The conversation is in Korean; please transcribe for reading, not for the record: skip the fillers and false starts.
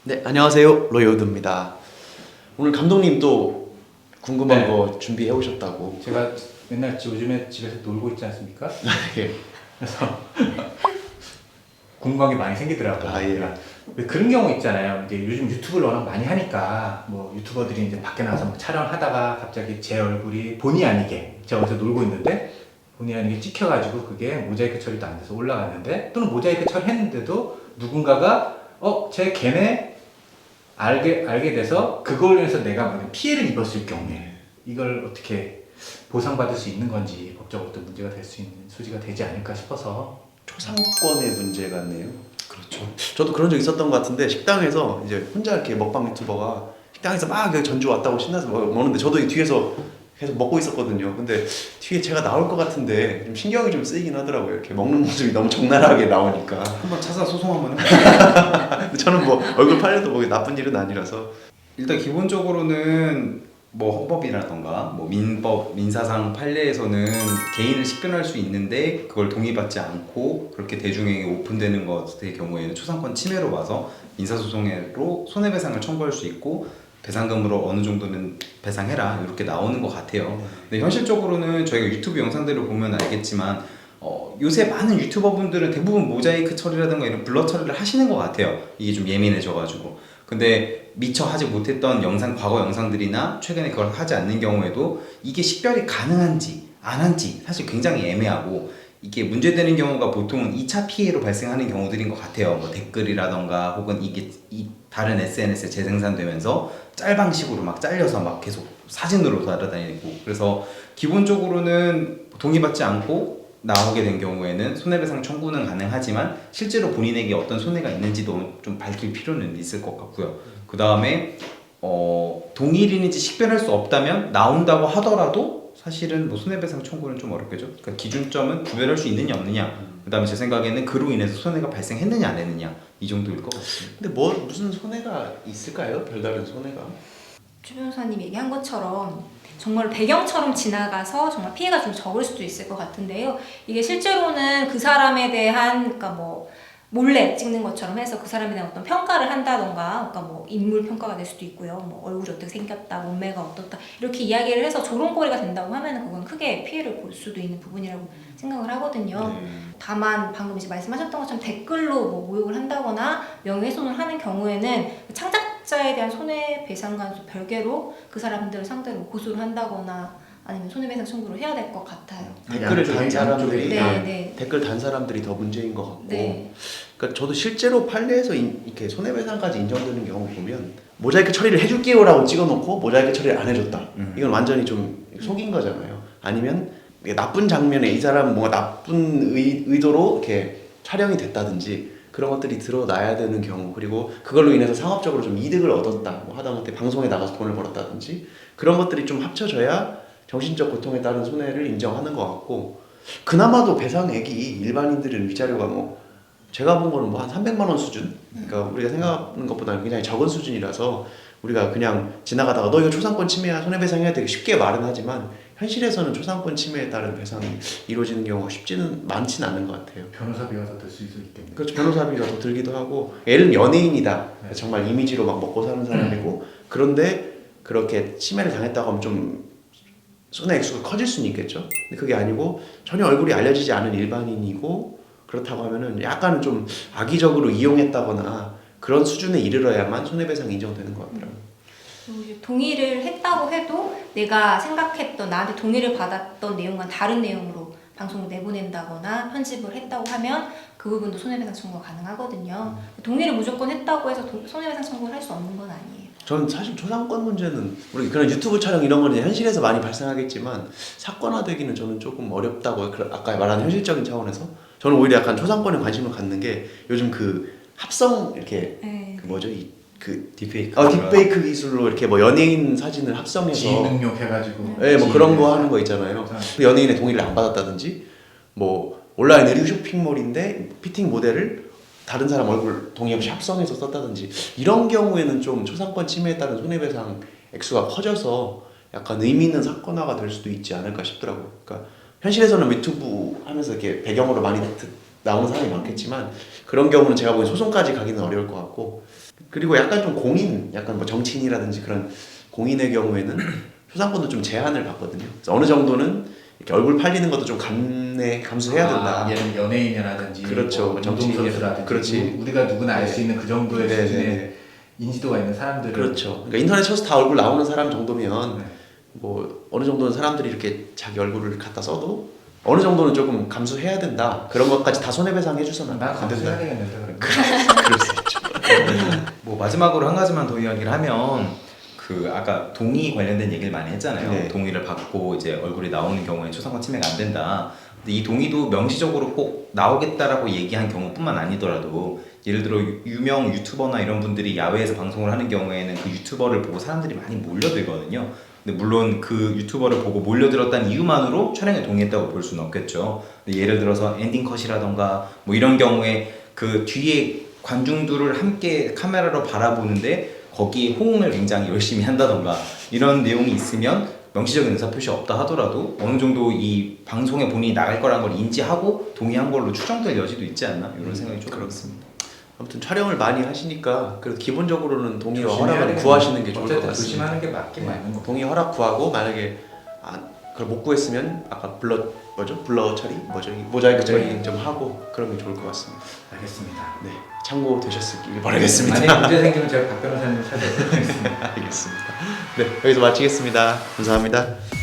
네, 안녕하세요. 로이오드입니다. 오늘 감독님 또 궁금한 네. 거 준비해 오셨다고. 제가 맨날 요즘에 집에서 놀고 있지 않습니까? 예. 그래서 궁금한 게 많이 생기더라고요. 아, 예. 그러니까 왜 그런 경우 있잖아요. 이제 요즘 유튜브를 워낙 많이 하니까 뭐 유튜버들이 이제 밖에 나가서 막 촬영하다가 갑자기 제 얼굴이 본의 아니게 제가 어디서 놀고 있는데 본의 아니게 찍혀가지고 그게 모자이크 처리도 안 돼서 올라갔는데 또는 모자이크 처리했는데도 누군가가 쟤 걔네 알게 돼서 그걸로 인해서 내가 만약 피해를 입었을 경우에 이걸 어떻게 보상받을 수 있는 건지 법적으로 또 문제가 될 수 있는 소지가 되지 않을까 싶어서. 초상권의 문제 같네요. 그렇죠. 저도 그런 적 있었던 것 같은데 식당에서 이제 혼자 이렇게 먹방 유튜버가 식당에서 막 여기 전주 왔다고 신나서 먹는데 저도 이 뒤에서 계속 먹고 있었거든요. 근데 뒤에 제가 나올 것 같은데 좀 신경이 좀 쓰이긴 하더라고요. 이렇게 먹는 모습이 너무 적나라하게 나오니까. 한번 찾아 소송 한번 해볼까요? 근데 저는 뭐 얼굴 팔려도 뭐 나쁜 일은 아니라서. 일단 기본적으로는 뭐 헌법이라던가 뭐 민법, 민사상 판례에서는 개인을 식별할 수 있는데 그걸 동의받지 않고 그렇게 대중에게 오픈되는 것의 경우에는 초상권 침해로 봐서 민사소송으로 손해배상을 청구할 수 있고 배상금으로 어느 정도는 배상해라 이렇게 나오는 것 같아요. 근데 현실적으로는 저희가 유튜브 영상들을 보면 알겠지만 요새 많은 유튜버분들은 대부분 모자이크 처리라든가 이런 블러 처리를 하시는 것 같아요. 이게 좀 예민해져가지고. 근데 미처 하지 못했던 과거 영상들이나 최근에 그걸 하지 않는 경우에도 이게 식별이 가능한지 안 한지 사실 굉장히 애매하고 이게 문제되는 경우가 보통은 2차 피해로 발생하는 경우들인 것 같아요. 뭐 댓글이라던가 혹은 이게 다른 SNS에 재생산되면서 짤방식으로 막 잘려서 막 계속 사진으로 날아다니고 그래서 기본적으로는 동의받지 않고 나오게 된 경우에는 손해배상 청구는 가능하지만 실제로 본인에게 어떤 손해가 있는지도 좀 밝힐 필요는 있을 것 같고요. 그 다음에 동일인인지 식별할 수 없다면 나온다고 하더라도 사실은 뭐 손해배상 청구는 좀 어렵겠죠. 그러니까 기준점은 구별할 수 있느냐 없느냐. 그 다음에 제 생각에는 그로 인해서 손해가 발생했느냐 안 했느냐 이 정도일 것 같습니다. 근데 뭐 무슨 손해가 있을까요? 별다른 손해가? 최 변호사님 얘기한 것처럼 정말 배경처럼 지나가서 정말 피해가 좀 적을 수도 있을 것 같은데요. 이게 실제로는 그 사람에 대한 그러니까 뭐 몰래 찍는 것처럼 해서 그 사람에 대한 어떤 평가를 한다던가, 그러니까 뭐 인물 평가가 될 수도 있고요. 뭐 얼굴이 어떻게 생겼다, 몸매가 어떻다 이렇게 이야기를 해서 조롱거리가 된다고 하면은 그건 크게 피해를 볼 수도 있는 부분이라고 생각을 하거든요. 다만 방금 이제 말씀하셨던 것처럼 댓글로 뭐 모욕을 한다거나 명예훼손을 하는 경우에는 그 창작자에 대한 손해배상과 별개로 그 사람들을 상대로 고소를 한다거나 아니면 손해배상 청구를 해야 될 것 같아요. 댓글을 단 사람들이 네. 댓글 단 사람들이 더 문제인 것 같고. 네. 그러니까 저도 실제로 판례에서 이렇게 손해배상까지 인정되는 경우 보면 모자이크 처리를 해줄게요라고 찍어놓고 모자이크 처리를 안 해줬다. 이건 완전히 좀 속인 거잖아요. 아니면 나쁜 장면에 이 사람 뭔가 나쁜 의도로 이렇게 촬영이 됐다든지 그런 것들이 드러나야 되는 경우, 그리고 그걸로 인해서 상업적으로 좀 이득을 얻었다, 뭐 하다못해 방송에 나가서 돈을 벌었다든지 그런 것들이 좀 합쳐져야 정신적 고통에 따른 손해를 인정하는 것 같고, 그나마도 배상액이 일반인들은 위자료가 뭐 제가 본 거는 뭐 한 300만 원 수준? 그러니까 우리가 생각하는 것보다 굉장히 적은 수준이라서 우리가 그냥 지나가다가 너 이거 초상권 침해야 손해배상해야 되게 쉽게 말은 하지만 현실에서는 초상권 침해에 따른 배상이 이루어지는 경우가 많지는 않은 것 같아요. 변호사비가 더 들 수 있겠네요. 그렇죠. 변호사비가 더 들기도 하고, 얘는 연예인이다, 정말 이미지로 막 먹고 사는 사람이고, 그런데 그렇게 침해를 당했다고 하면 좀 손해 액수가 커질 수는 있겠죠. 근데 그게 아니고 전혀 얼굴이 알려지지 않은 일반인이고 그렇다고 하면은 약간은 좀 악의적으로 이용했다거나 그런 수준에 이르러야만 손해배상이 인정되는 것 같더라고요. 동의를 했다고 해도 내가 생각했던, 나한테 동의를 받았던 내용과는 다른 내용으로 방송을 내보낸다거나 편집을 했다고 하면 그 부분도 손해배상 청구가 가능하거든요. 동의를 무조건 했다고 해서 손해배상 청구를 할 수 없는 건 아니에요. 저는 사실 초상권 문제는 우리 그런 유튜브 촬영 이런 거는 현실에서 많이 발생하겠지만 사건화되기는 저는 조금 어렵다고, 아까 말한 현실적인 차원에서 저는 오히려 약간 초상권에 관심을 갖는 게 요즘 그 합성 이렇게 그 뭐죠, 그 딥페이크 기술로 이렇게 뭐 연예인 사진을 합성해서 지능용 해가지고 뭐 그런 거 하는 거 있잖아요. 그 연예인의 동의를 안 받았다든지, 뭐 온라인 의류 쇼핑몰인데 피팅 모델을 다른 사람 얼굴 동의 없이 합성해서 썼다든지 이런 경우에는 좀 초상권 침해에 따른 손해배상 액수가 커져서 약간 의미 있는 사건화가 될 수도 있지 않을까 싶더라고요. 그러니까 현실에서는 유튜브 하면서 이렇게 배경으로 많이 나오는 사람이 많겠지만 그런 경우는 제가 보기엔 소송까지 가기는 어려울 것 같고 그리고 약간 좀 공인, 약간 뭐 정치인이라든지 그런 공인의 경우에는 초상권도 좀 제한을 받거든요. 그래서 어느 정도는 이렇게 얼굴 팔리는 것도 좀 감수해야 된다. 예를 들면 연예인이라든지 그렇죠. 뭐 정치인, 운동선수라든지 그렇지. 우리가 누구나 알 수 네. 있는 그 정도의 네, 수준의 네. 인지도가 있는 사람들을 그렇죠. 그러니까 인터넷 쳐서 다 얼굴 나오는 사람 정도면 네. 뭐 어느 정도는 사람들이 이렇게 자기 얼굴을 갖다 써도 어느 정도는 조금 감수해야 된다. 그런 것까지 다 손해배상 해주서는 난 안 감수해야 된다. 되겠는데 그러면. 그럴 수 있죠. 뭐 마지막으로 한 가지만 더 이야기를 하면 그 아까 동의 관련된 얘기를 많이 했잖아요. 네. 동의를 받고 이제 얼굴이 나오는 경우에 초상권 침해가 안 된다. 근데 이 동의도 명시적으로 꼭 나오겠다라고 얘기한 경우뿐만 아니더라도 예를 들어 유명 유튜버나 이런 분들이 야외에서 방송을 하는 경우에는 그 유튜버를 보고 사람들이 많이 몰려들거든요. 근데 물론 그 유튜버를 보고 몰려들었다는 이유만으로 촬영에 동의했다고 볼 수는 없겠죠. 근데 예를 들어서 엔딩 컷이라던가 뭐 이런 경우에 그 뒤에 관중들을 함께 카메라로 바라보는데 거기에 호응을 굉장히 열심히 한다던가 이런 내용이 있으면 명시적인 의사표시 없다 하더라도 어느 정도 이 방송에 본인이 나갈 거라는 걸 인지하고 동의한 걸로 추정될 여지도 있지 않나 이런 생각이 좀 그렇습니다. 아무튼 촬영을 많이 하시니까 그래도 기본적으로는 동의와 조심해야 허락을 되겠네. 구하시는 게 좋을 것 어쨌든 같습니다. 조심하는 게 맞긴 맞는 거. 동의 허락 구하고 만약에 그걸 못 구했으면 아까 블러 처리 모자이크 처리 좀 하고 그러면 좋을 것 같습니다. 알겠습니다. 네, 참고 되셨길 바라겠습니다. 만약 문제 생기면 제가 박 변호사님 찾아뵙겠습니다. 알겠습니다. 네, 여기서 마치겠습니다. 감사합니다.